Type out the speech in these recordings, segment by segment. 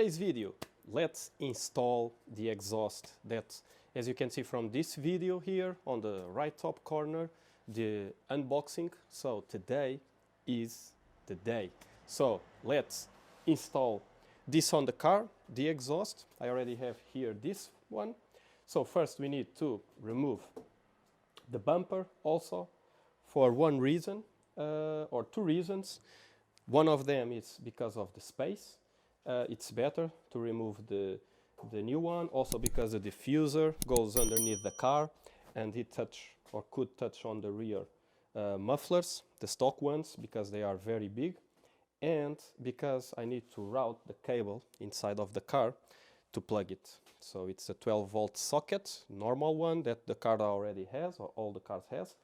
today's video, let's install the exhaust that, as you can see from this video here on the right top corner, the unboxing. So today is the day. So let's install this on the car, the exhaust. I already have here this one. So first we need to remove the bumper also for one reason or two reasons. One of them is because of the space. It's better to remove the new one, also because the diffuser goes underneath the car and it could touch on the rear mufflers, the stock ones, because they are very big, and because I need to route the cable inside of the car to plug it. So it's a 12-volt socket, normal one that the car already has, or all the cars has.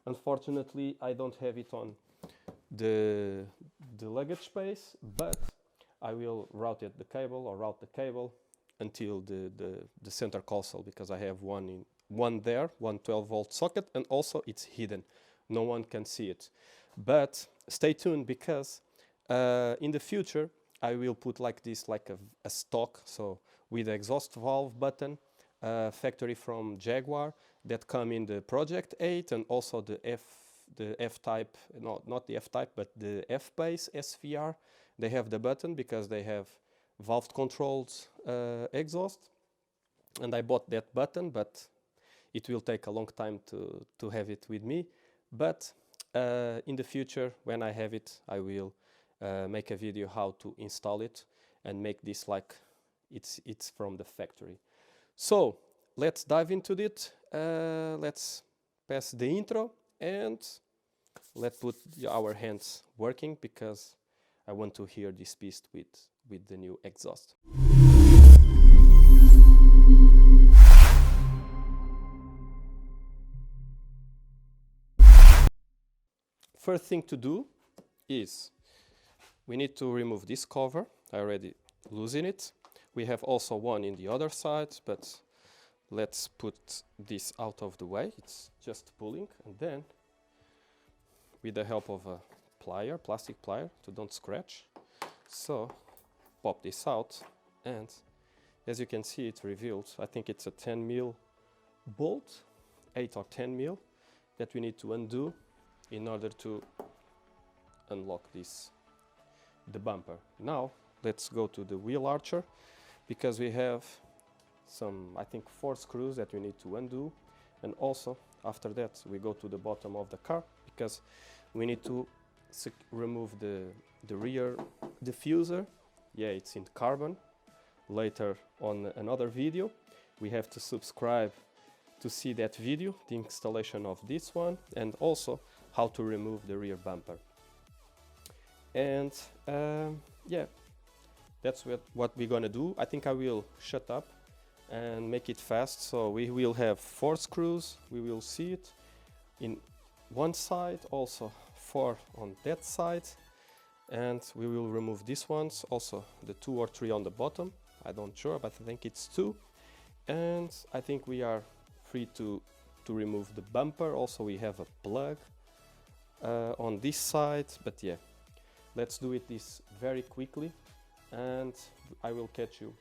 Unfortunately, I don't have it on the luggage space, but I will route the cable until the center console, because I have one 12-volt socket, and also it's hidden. No one can see it. But stay tuned, because in the future I will put like this, like a stock, so with the exhaust valve button, factory from Jaguar, that come in the Project 8, and also the F-type, not the F-type, but the F-base SVR. They have the button because they have valve controlled exhaust, and I bought that button, but it will take a long time to have it with me. But in the future, when I have it, I will make a video how to install it and make this like it's from the factory. So let's dive into it. Let's pass the intro and let's put our hands working, because I want to hear this piece with the new exhaust. First thing to do is we need to remove this cover. I already loosened it. We have also one in the other side, but let's put this out of the way. It's just pulling, and then with the help of a plier, plastic plier, to don't scratch. So pop this out, and as you can see, it revealed, I think it's a 10mm bolt, 8 or 10mm, that we need to undo in order to unlock the bumper. Now let's go to the wheel archer, because we have some, I think, 4 screws that we need to undo, and also after that we go to the bottom of the car, because we need to remove the rear diffuser. Yeah, it's in carbon. Later on another video, we have to subscribe to see that video, the installation of this one, and also how to remove the rear bumper. And yeah, that's what we're gonna do. I think I will shut up and make it fast. So we will have 4 screws. We will see it in one side, also 4 on that side, and we will remove these ones, also the 2 or 3 on the bottom. I don't sure, but I think it's 2. And I think we are free to remove the bumper. Also we have a plug on this side, but yeah, let's do this very quickly, and I will catch you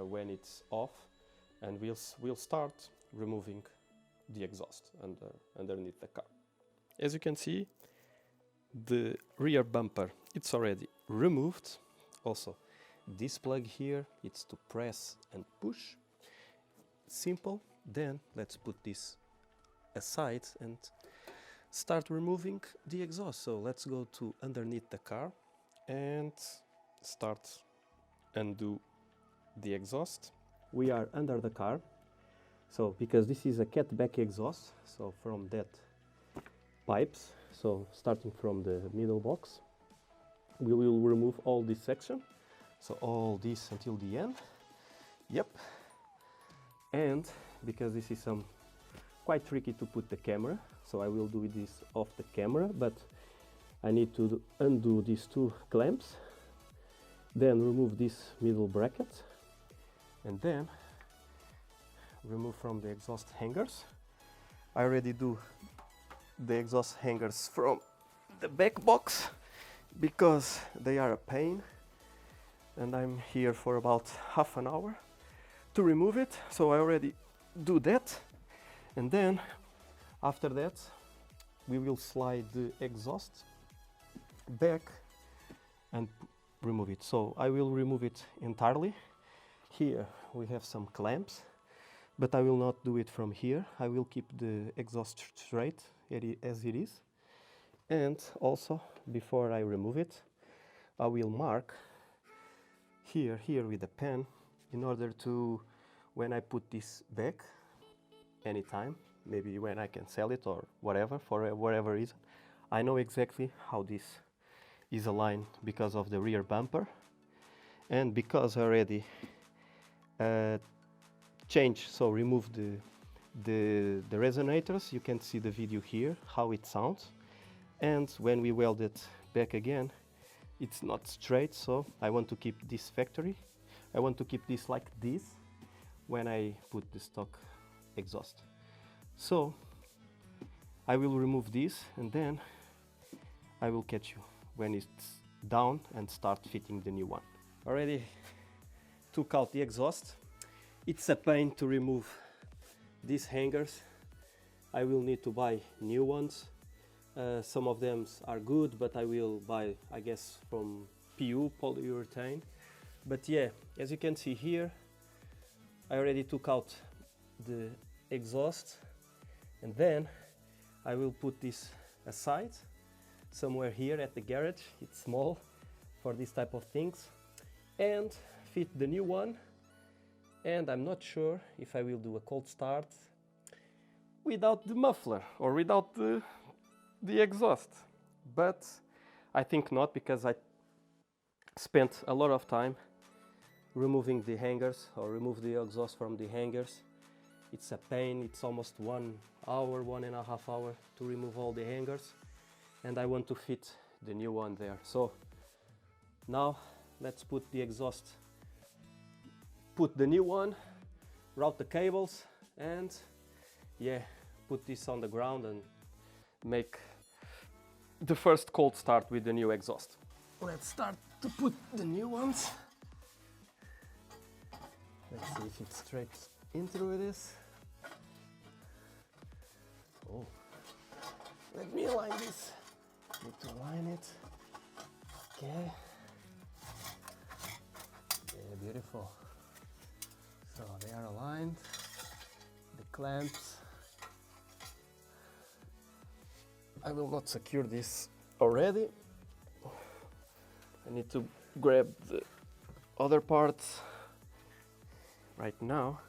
when it's off, and we'll start removing the exhaust underneath the car. As you can see, the rear bumper, it's already removed. Also this plug here, it's to press and push. Simple. Then let's put this aside and start removing the exhaust. So let's go to underneath the car and start undo the exhaust. We are under the car, so because this is a catback exhaust, so from that pipes, so starting from the middle box, we will remove all this section, so all this until the end. Yep. And because this is quite tricky to put the camera, so I will do this off the camera, but I need to undo these 2 clamps, then remove this middle bracket, and then remove from the exhaust hangers. I already do the exhaust hangers from the back box, because they are a pain. and I'm here for about half an hour to remove it. So I already do that, and then after that we will slide the exhaust back and remove it. So I will remove it entirely. Here we have some clamps, but I will not do it from here. I will keep the exhaust straight as it is. And also, before I remove it, I will mark here with a pen, in order to, when I put this back anytime, maybe when I can sell it or whatever, for whatever reason, I know exactly how this is aligned because of the rear bumper, and because I already changed, so remove the resonators. You can see the video here how it sounds, and when we weld it back again, it's not straight. So I want to keep this factory. I want to keep this like this when I put the stock exhaust. So I will remove this, and then I will catch you when it's down and start fitting the new one. Already took out the exhaust. It's a pain to remove these hangers. I will need to buy new ones. Some of them are good, but I will buy, I guess, from PU, polyurethane. But yeah, as you can see here, I already took out the exhaust, and then I will put this aside somewhere here at the garage. It's small for this type of things, and fit the new one. And I'm not sure if I will do a cold start without the muffler or without the exhaust, but I think not, because I spent a lot of time removing the hangers, or remove the exhaust from the hangers. It's a pain. It's almost 1 hour, 1.5 hours to remove all the hangers, and I want to fit the new one there. So now let's put the exhaust, put the new one, route the cables, and yeah, put this on the ground and make the first cold start with the new exhaust. Let's start to put the new ones. Let's see if it straight in through this. Oh, let me align this. Need to align it. Okay. Yeah, beautiful. So they are aligned. The clamps. I will not secure this already. I need to grab the other parts right now, I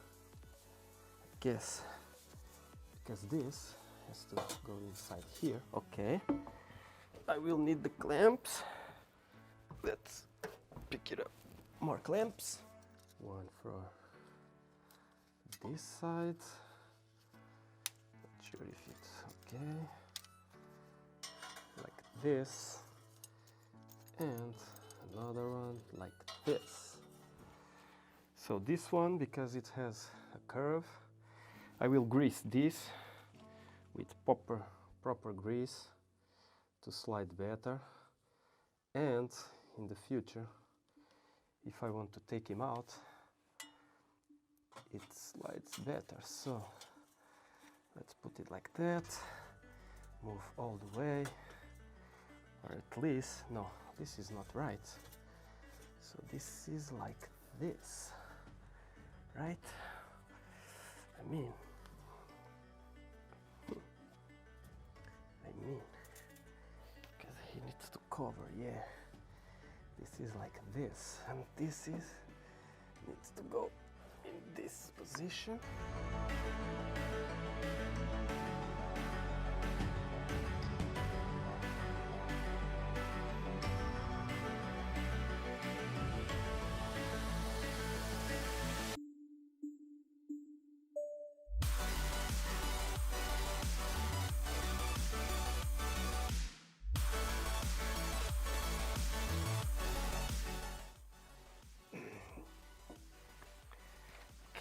guess, because this has to go inside here. Okay, I will need the clamps. Let's pick it up. More clamps. One for this side. Not sure if it's okay. Like this, and another one like this. So this one, because it has a curve, I will grease this with proper grease to slide better, and in the future, if I want to take him out, it slides better. So let's put it like that, move all the way. Or at least, no, this is not right. So this is like this, right? I mean, because he needs to cover, yeah. This is like this, and this needs to go in this position.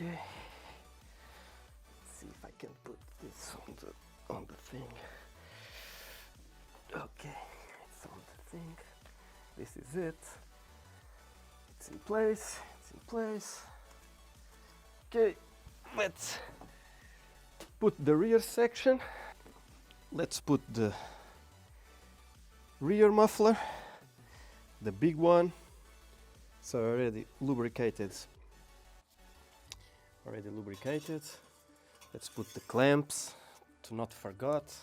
Okay, let's see if I can put this on the thing. Okay, it's on the thing. This is it. It's in place, it's in place. Okay, let's put the rear section. Let's put the rear muffler, the big one. So already lubricated. Let's put the clamps to not forget.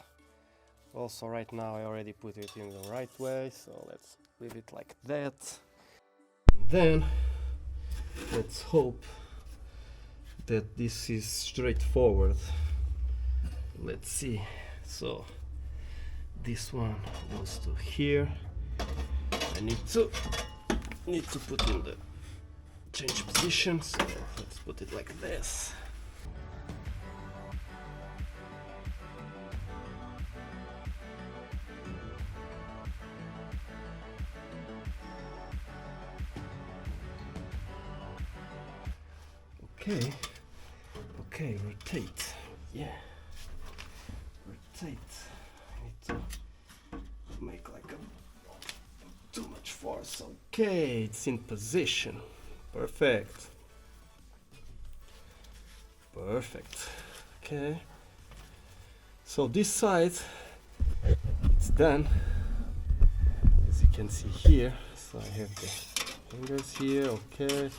Also right now I already put it in the right way, so let's leave it like that. Then let's hope that this is straightforward. Let's see. So this one goes to here. I need to put in the change position, so let's put it like this. Okay, rotate. Yeah, rotate. I need to make like too much force. Okay, it's in position. Perfect. Okay. So this side, it's done. As you can see here. So I have the hangers here. Okay.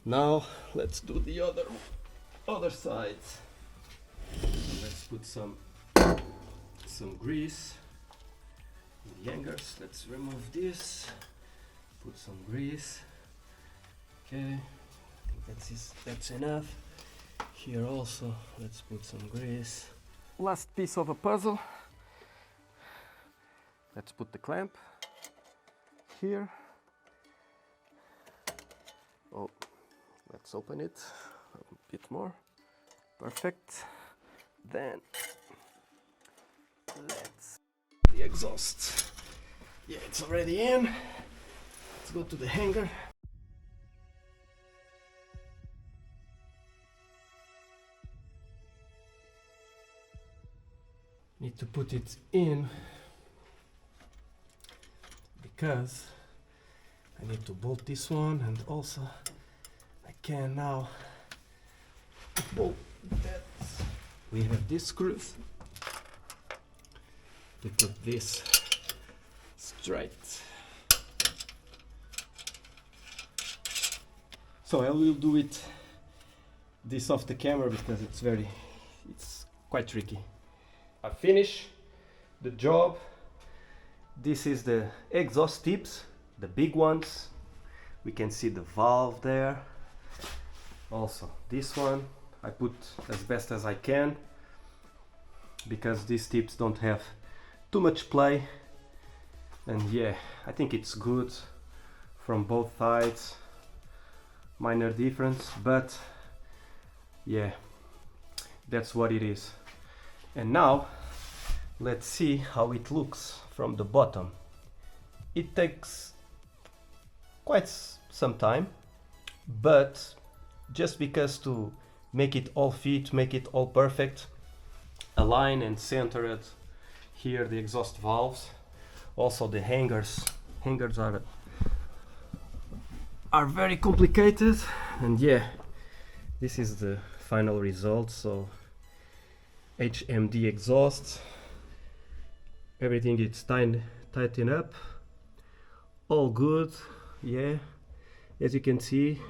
Now let's do the other side. Let's put some grease in the hangers. Let's remove this. Put some grease. Okay, I think that's enough. Here also, let's put some grease. Last piece of a puzzle. Let's put the clamp here. Oh, let's open it a bit more. Perfect. Then let's the exhaust. Yeah, it's already in. Let's go to the hanger. Need to put it in because I need to bolt this one, and also I can now bolt that. We have these screws to put this straight. So I will do this off the camera because it's quite tricky. I finish the job. This is the exhaust tips, the big ones. We can see the valve there. Also this one I put as best as I can because these tips don't have too much play, and yeah, I think it's good from both sides. Minor difference, but yeah, that's what it is. And now let's see how it looks from the bottom. It takes quite some time, but just because to make it all fit, make it all perfect, align and center it here, the exhaust valves, also the hangers are very complicated, and yeah, this is the final result. So HMD exhaust, everything is tightened up, all good. Yeah, as you can see,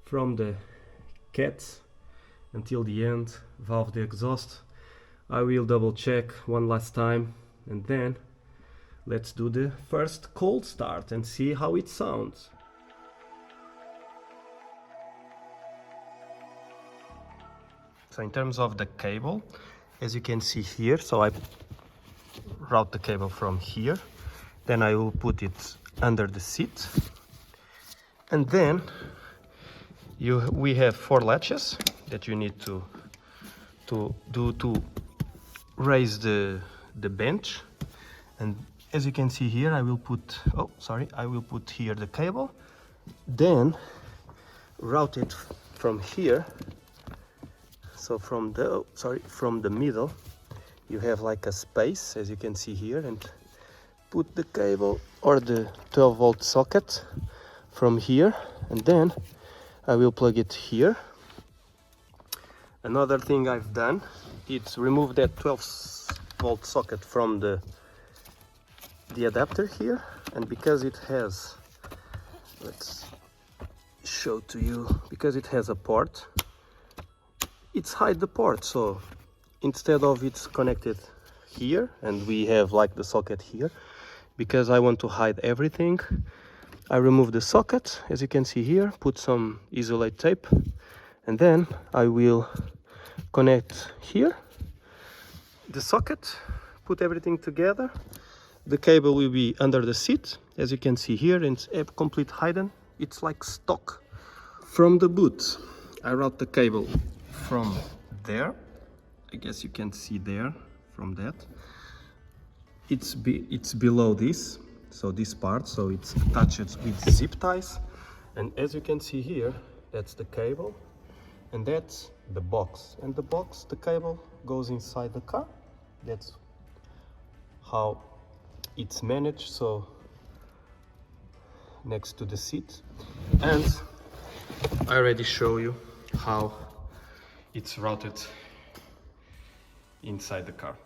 from the cats until the end, valve the exhaust. I will double check one last time, and then let's do the first cold start and see how it sounds. So in terms of the cable, as you can see here, so I route the cable from here, then I will put it under the seat, and then we have 4 latches that you need to raise the bench. And as you can see here, I will put here the cable, then route it from here. So from the middle you have like a space, as you can see here, and put the cable or the 12 volt socket from here, and then I will plug it here. Another thing I've done is remove that 12 volt socket from the adapter here, and because it has, let's show to you, because it has a port, it's hide the port. So instead of it's connected here and we have like the socket here, because I want to hide everything, I remove the socket, as you can see here, put some isolate tape, and then I will connect here the socket, put everything together. The cable will be under the seat, as you can see here, and it's complete hidden. It's like stock. From the boot, I route the cable from there. I guess you can see there from that. It's below this, so this part, so it's attached with zip ties. And as you can see here, that's the cable, and that's the box. And the box, the cable goes inside the car. That's how it's managed, so next to the seat. And I already show you how it's routed inside the car.